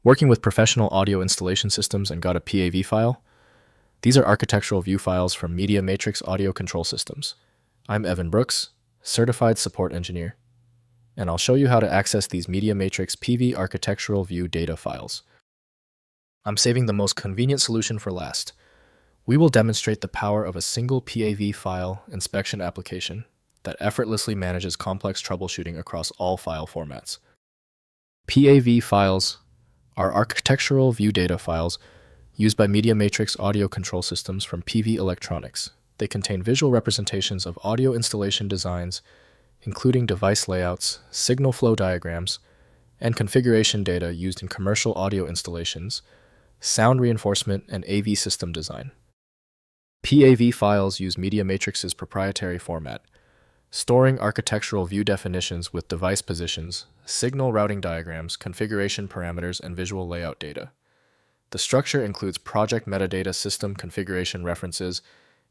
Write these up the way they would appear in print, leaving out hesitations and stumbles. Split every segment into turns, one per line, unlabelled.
Working with professional audio installation systems and got a PAV file? These are architectural view files from MediaMatrix Audio Control Systems. I'm Evan Brooks, Certified Support Engineer, and I'll show you how to access these MediaMatrix Peavey architectural view data files. I'm saving the most convenient solution for last. We will demonstrate the power of a single PAV file inspection application that effortlessly manages complex troubleshooting across all file formats. PAV files are architectural view data files used by MediaMatrix audio control systems from Peavey Electronics. They contain visual representations of audio installation designs, including device layouts, signal flow diagrams, and configuration data used in commercial audio installations, sound reinforcement, and AV system design. PAV files use MediaMatrix's proprietary format, storing architectural view definitions with device positions, signal routing diagrams, configuration parameters, and visual layout data. The structure includes project metadata, system configuration references,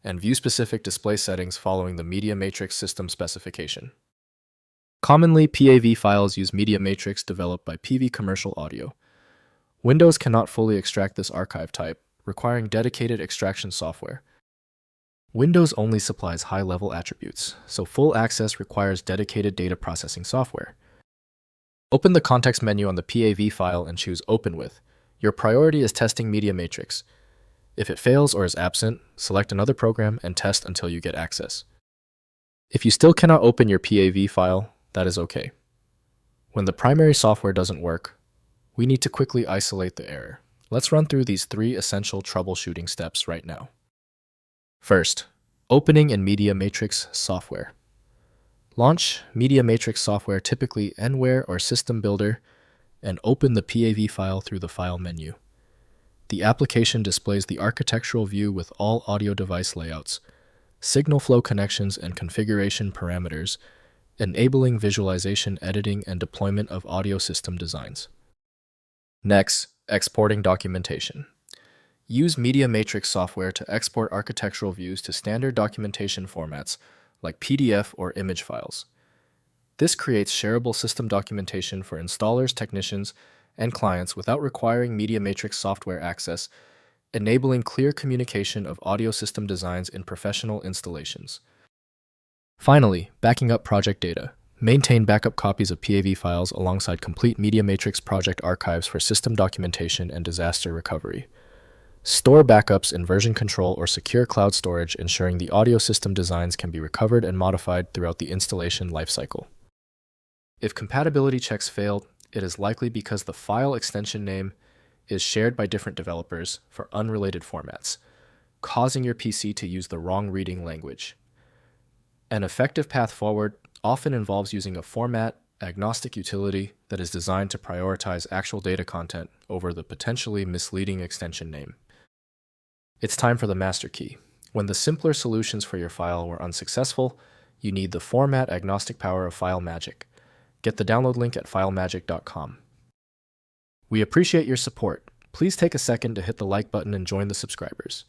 and view-specific display settings following the MediaMatrix system specification. Commonly, PAV files use MediaMatrix developed by Peavey Commercial Audio. Windows cannot fully extract this archive type, requiring dedicated extraction software. Windows only supplies high-level attributes, so full access requires dedicated data processing software. Open the context menu on the PAV file and choose Open With. Your priority is testing MediaMatrix. If it fails or is absent, select another program and test until you get access. If you still cannot open your PAV file, that is okay. When the primary software doesn't work, we need to quickly isolate the error. Let's run through these 3 essential troubleshooting steps right now. First, opening in MediaMatrix software. Launch MediaMatrix software, typically Enware or System Builder, and open the PAV file through the File menu. The application displays the architectural view with all audio device layouts, signal flow connections, and configuration parameters, enabling visualization, editing, and deployment of audio system designs. Next, exporting documentation. Use MediaMatrix software to export architectural views to standard documentation formats like PDF or image files. This creates shareable system documentation for installers, technicians, and clients without requiring MediaMatrix software access, enabling clear communication of audio system designs in professional installations. Finally, backing up project data. Maintain backup copies of PAV files alongside complete MediaMatrix project archives for system documentation and disaster recovery. Store backups in version control or secure cloud storage, ensuring the audio system designs can be recovered and modified throughout the installation lifecycle. If compatibility checks failed, it is likely because the file extension name is shared by different developers for unrelated formats, causing your PC to use the wrong reading language. An effective path forward often involves using a format-agnostic utility that is designed to prioritize actual data content over the potentially misleading extension name. It's time for the master key. When the simpler solutions for your file were unsuccessful, you need the format-agnostic power of File Magic. Get the download link at filemagic.com. We appreciate your support. Please take a second to hit the like button and join the subscribers.